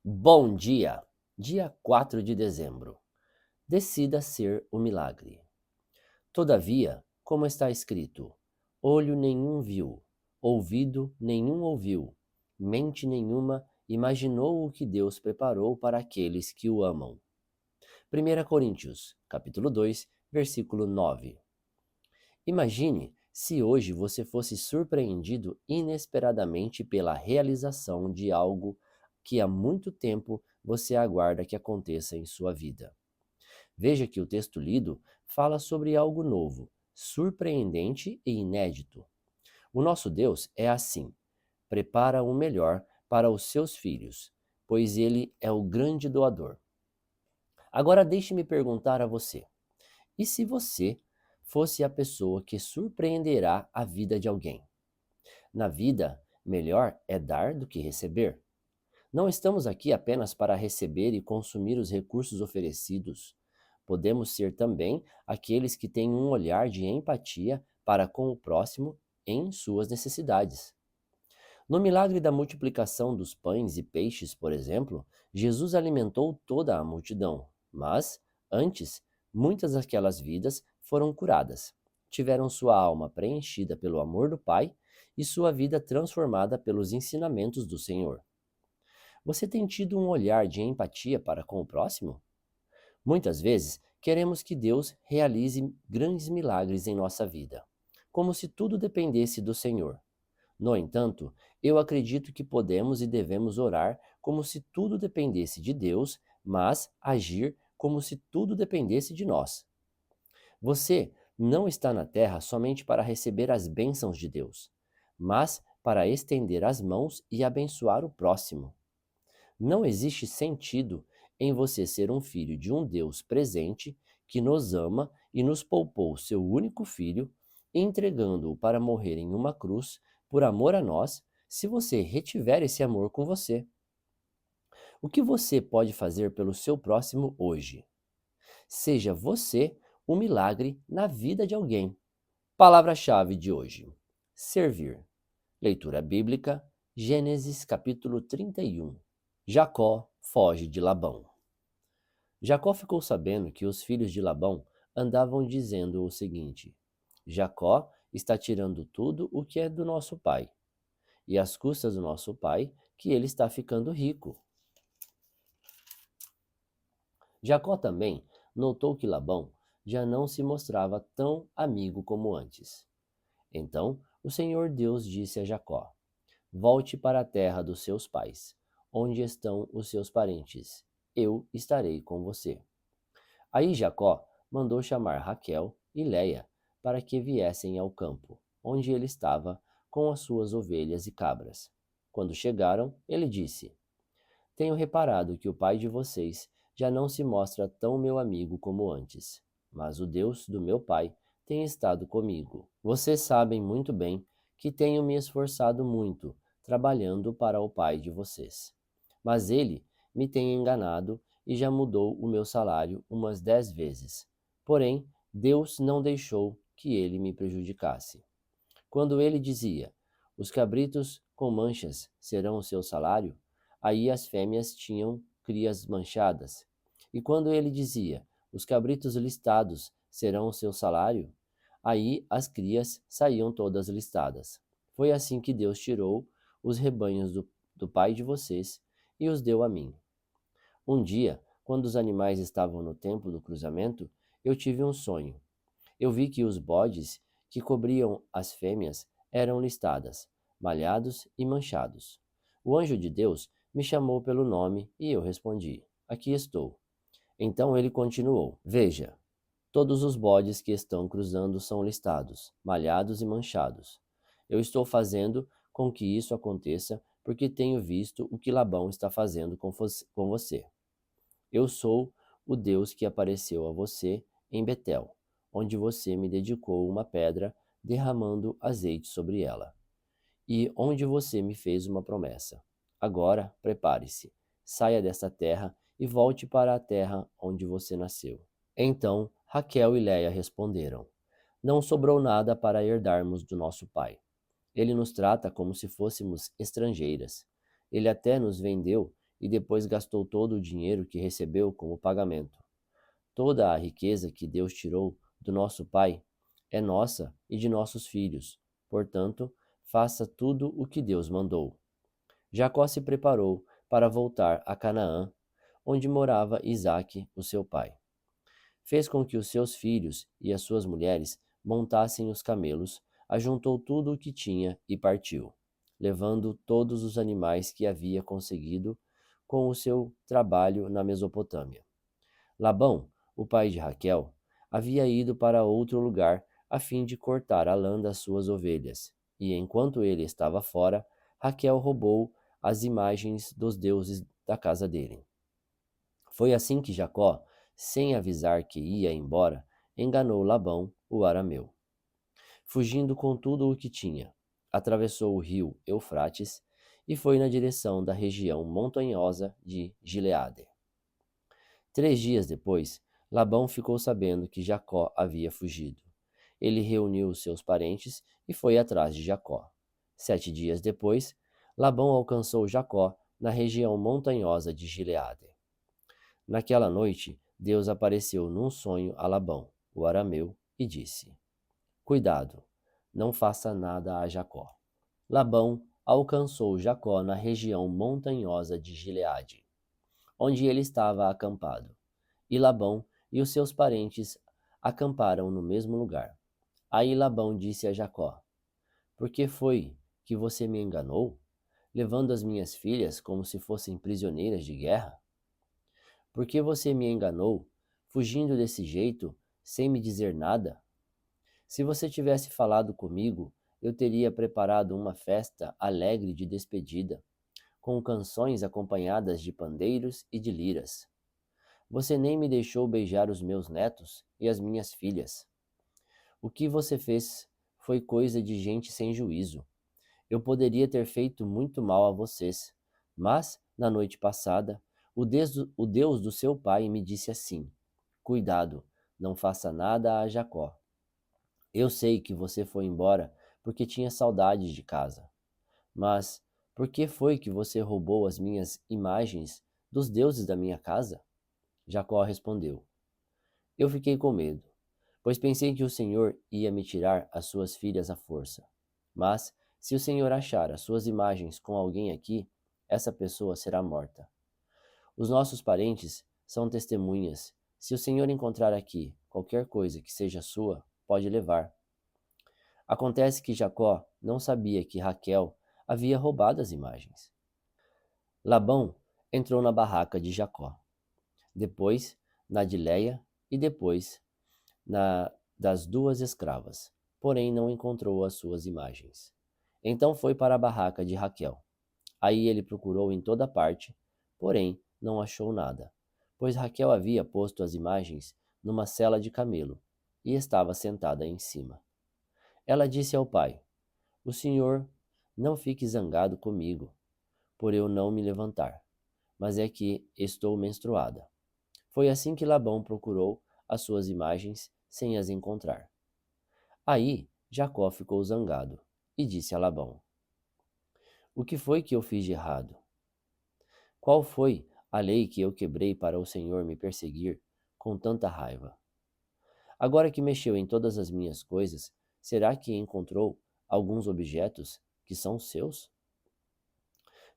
Bom dia! Dia 4 de dezembro. Decida ser o milagre. Todavia, como está escrito: olho nenhum viu, ouvido nenhum ouviu, mente nenhuma imaginou o que Deus preparou para aqueles que o amam. 1 Coríntios, capítulo 2, versículo 9. Imagine se hoje você fosse surpreendido inesperadamente pela realização de algo que há muito tempo você aguarda que aconteça em sua vida. Veja que o texto lido fala sobre algo novo, surpreendente e inédito. O nosso Deus é assim: prepara o melhor para os seus filhos, pois ele é o grande doador. Agora deixe-me perguntar a você: e se você fosse a pessoa que surpreenderá a vida de alguém? Na vida, melhor é dar do que receber. Não estamos aqui apenas para receber e consumir os recursos oferecidos. Podemos ser também aqueles que têm um olhar de empatia para com o próximo em suas necessidades. No milagre da multiplicação dos pães e peixes, por exemplo, Jesus alimentou toda a multidão, mas, antes, muitas daquelas vidas foram curadas. Tiveram sua alma preenchida pelo amor do Pai e sua vida transformada pelos ensinamentos do Senhor. Você tem tido um olhar de empatia para com o próximo? Muitas vezes, queremos que Deus realize grandes milagres em nossa vida, como se tudo dependesse do Senhor. No entanto, eu acredito que podemos e devemos orar como se tudo dependesse de Deus, mas agir como se tudo dependesse de nós. Você não está na terra somente para receber as bênçãos de Deus, mas para estender as mãos e abençoar o próximo. Não existe sentido em você ser um filho de um Deus presente que nos ama e nos poupou seu único filho, entregando-o para morrer em uma cruz por amor a nós, se você retiver esse amor com você. O que você pode fazer pelo seu próximo hoje? Seja você um milagre na vida de alguém. Palavra-chave de hoje: servir. Leitura bíblica, Gênesis capítulo 31. Jacó foge de Labão. Jacó ficou sabendo que os filhos de Labão andavam dizendo o seguinte: Jacó está tirando tudo o que é do nosso pai, e às custas do nosso pai, que ele está ficando rico. Jacó também notou que Labão já não se mostrava tão amigo como antes. Então o Senhor Deus disse a Jacó: volte para a terra dos seus pais, onde estão os seus parentes. Eu estarei com você. Aí Jacó mandou chamar Raquel e Leia para que viessem ao campo, onde ele estava com as suas ovelhas e cabras. Quando chegaram, ele disse: tenho reparado que o pai de vocês já não se mostra tão meu amigo como antes, mas o Deus do meu pai tem estado comigo. Vocês sabem muito bem que tenho me esforçado muito trabalhando para o pai de vocês. Mas ele me tem enganado e já mudou o meu salário umas 10 vezes. Porém, Deus não deixou que ele me prejudicasse. Quando ele dizia: os cabritos com manchas serão o seu salário, aí as fêmeas tinham crias manchadas. E quando ele dizia: os cabritos listados serão o seu salário, aí as crias saíam todas listadas. Foi assim que Deus tirou os rebanhos do pai de vocês e os deu a mim. Um dia, quando os animais estavam no tempo do cruzamento, eu tive um sonho. Eu vi que os bodes que cobriam as fêmeas eram listadas, malhados e manchados. O anjo de Deus me chamou pelo nome e eu respondi: aqui estou. Então ele continuou: veja, todos os bodes que estão cruzando são listados, malhados e manchados. Eu estou fazendo com que isso aconteça porque tenho visto o que Labão está fazendo com você. Eu sou o Deus que apareceu a você em Betel, onde você me dedicou uma pedra, derramando azeite sobre ela, e onde você me fez uma promessa. Agora, prepare-se, saia desta terra e volte para a terra onde você nasceu. Então Raquel e Leia responderam: não sobrou nada para herdarmos do nosso pai. Ele nos trata como se fôssemos estrangeiras. Ele até nos vendeu e depois gastou todo o dinheiro que recebeu como pagamento. Toda a riqueza que Deus tirou do nosso pai é nossa e de nossos filhos. Portanto, faça tudo o que Deus mandou. Jacó se preparou para voltar a Canaã, onde morava Isaque, o seu pai. Fez com que os seus filhos e as suas mulheres montassem os camelos, ajuntou tudo o que tinha e partiu, levando todos os animais que havia conseguido com o seu trabalho na Mesopotâmia. Labão, o pai de Raquel, havia ido para outro lugar a fim de cortar a lã das suas ovelhas, e enquanto ele estava fora, Raquel roubou as imagens dos deuses da casa dele. Foi assim que Jacó, sem avisar que ia embora, enganou Labão, o arameu. Fugindo com tudo o que tinha, atravessou o rio Eufrates e foi na direção da região montanhosa de Gileade. 3 dias depois, Labão ficou sabendo que Jacó havia fugido. Ele reuniu os seus parentes e foi atrás de Jacó. 7 dias depois, Labão alcançou Jacó na região montanhosa de Gileade. Naquela noite, Deus apareceu num sonho a Labão, o arameu, e disse: Cuidado, não faça nada a Jacó. Labão alcançou Jacó na região montanhosa de Gileade, onde ele estava acampado. E Labão e os seus parentes acamparam no mesmo lugar. Aí Labão disse a Jacó: Por que foi que você me enganou, levando as minhas filhas como se fossem prisioneiras de guerra? Por que você me enganou, fugindo desse jeito, sem me dizer nada? Se você tivesse falado comigo, eu teria preparado uma festa alegre de despedida, com canções acompanhadas de pandeiros e de liras. Você nem me deixou beijar os meus netos e as minhas filhas. O que você fez foi coisa de gente sem juízo. Eu poderia ter feito muito mal a vocês, mas, na noite passada, o Deus do seu pai me disse assim: Cuidado, não faça nada a Jacó. Eu sei que você foi embora porque tinha saudades de casa. Mas por que foi que você roubou as minhas imagens dos deuses da minha casa? Jacó respondeu: Eu fiquei com medo, pois pensei que o Senhor ia me tirar as suas filhas à força. Mas, se o Senhor achar as suas imagens com alguém aqui, essa pessoa será morta. Os nossos parentes são testemunhas. Se o Senhor encontrar aqui qualquer coisa que seja sua, pode levar. Acontece que Jacó não sabia que Raquel havia roubado as imagens. Labão entrou na barraca de Jacó, depois na de Léia e depois na das duas escravas, porém não encontrou as suas imagens. Então foi para a barraca de Raquel. Aí ele procurou em toda parte, porém não achou nada, pois Raquel havia posto as imagens numa sela de camelo e estava sentada em cima. Ela disse ao pai: O senhor não fique zangado comigo, por eu não me levantar, mas é que estou menstruada. Foi assim que Labão procurou as suas imagens sem as encontrar. Aí Jacó ficou zangado e disse a Labão: O que foi que eu fiz de errado? Qual foi a lei que eu quebrei para o Senhor me perseguir com tanta raiva? Agora que mexeu em todas as minhas coisas, será que encontrou alguns objetos que são seus?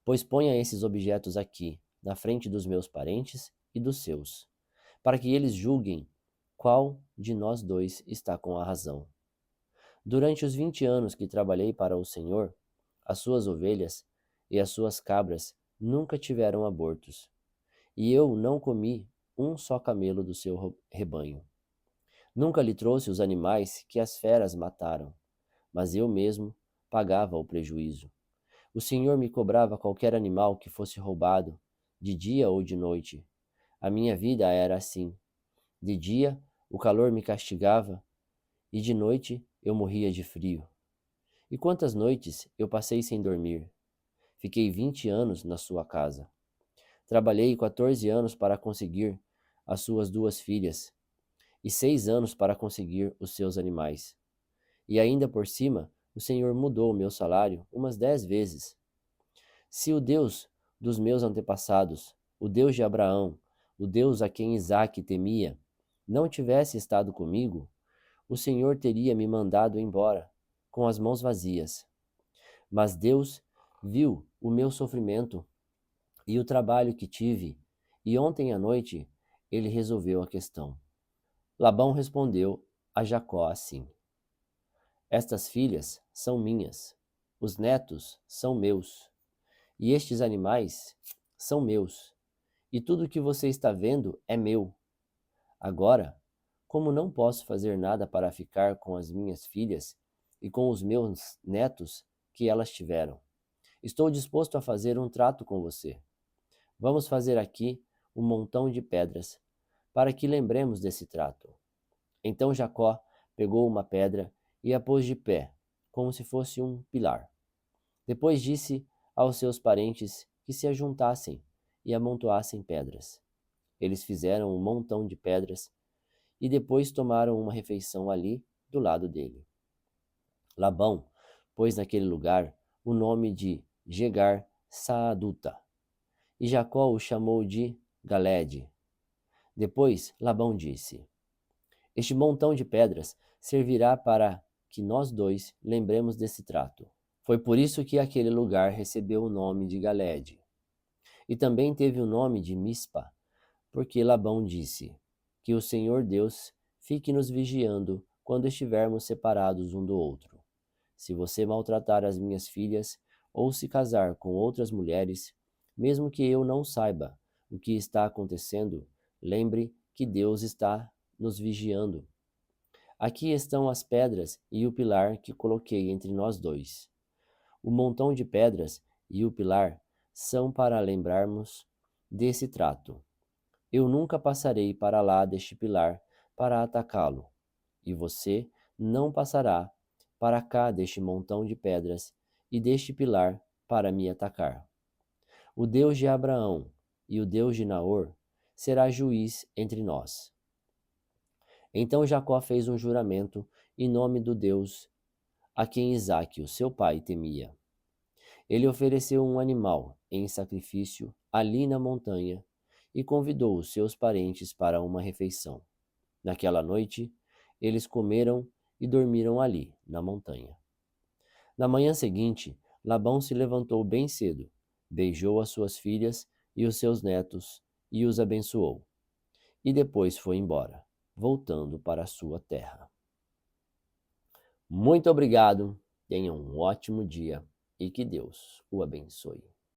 Pois ponha esses objetos aqui, na frente dos meus parentes e dos seus, para que eles julguem qual de nós dois está com a razão. Durante os 20 anos que trabalhei para o Senhor, as suas ovelhas e as suas cabras nunca tiveram abortos, e eu não comi um só camelo do seu rebanho. Nunca lhe trouxe os animais que as feras mataram, mas eu mesmo pagava o prejuízo. O Senhor me cobrava qualquer animal que fosse roubado, de dia ou de noite. A minha vida era assim. De dia, o calor me castigava, e de noite eu morria de frio. E quantas noites eu passei sem dormir? Fiquei 20 anos na sua casa. Trabalhei 14 anos para conseguir as suas 2 filhas, e 6 anos para conseguir os seus animais. E ainda por cima, o Senhor mudou o meu salário umas 10 vezes. Se o Deus dos meus antepassados, o Deus de Abraão, o Deus a quem Isaque temia, não tivesse estado comigo, o Senhor teria me mandado embora, com as mãos vazias. Mas Deus viu o meu sofrimento e o trabalho que tive, e ontem à noite ele resolveu a questão. Labão respondeu a Jacó assim: Estas filhas são minhas, os netos são meus, e estes animais são meus, e tudo o que você está vendo é meu. Agora, como não posso fazer nada para ficar com as minhas filhas e com os meus netos que elas tiveram, estou disposto a fazer um trato com você. Vamos fazer aqui um montão de pedras, para que lembremos desse trato. Então Jacó pegou uma pedra e a pôs de pé, como se fosse um pilar. Depois disse aos seus parentes que se ajuntassem e amontoassem pedras. Eles fizeram um montão de pedras e depois tomaram uma refeição ali do lado dele. Labão pôs naquele lugar o nome de Jegar Saaduta, e Jacó o chamou de Galede. Depois Labão disse: Este montão de pedras servirá para que nós dois lembremos desse trato. Foi por isso que aquele lugar recebeu o nome de Galede. E também teve o nome de Mispa, porque Labão disse: Que o Senhor Deus fique nos vigiando quando estivermos separados um do outro. Se você maltratar as minhas filhas ou se casar com outras mulheres, mesmo que eu não saiba o que está acontecendo, lembre que Deus está nos vigiando. Aqui estão as pedras e o pilar que coloquei entre nós dois. O montão de pedras e o pilar são para lembrarmos desse trato. Eu nunca passarei para lá deste pilar para atacá-lo, e você não passará para cá deste montão de pedras e deste pilar para me atacar. O Deus de Abraão e o Deus de Naor será juiz entre nós. Então Jacó fez um juramento em nome do Deus a quem Isaque, o seu pai, temia. Ele ofereceu um animal em sacrifício ali na montanha e convidou os seus parentes para uma refeição. Naquela noite, eles comeram e dormiram ali, na montanha. Na manhã seguinte, Labão se levantou bem cedo, beijou as suas filhas e os seus netos e os abençoou. E depois foi embora, voltando para a sua terra. Muito obrigado, tenha um ótimo dia e que Deus o abençoe.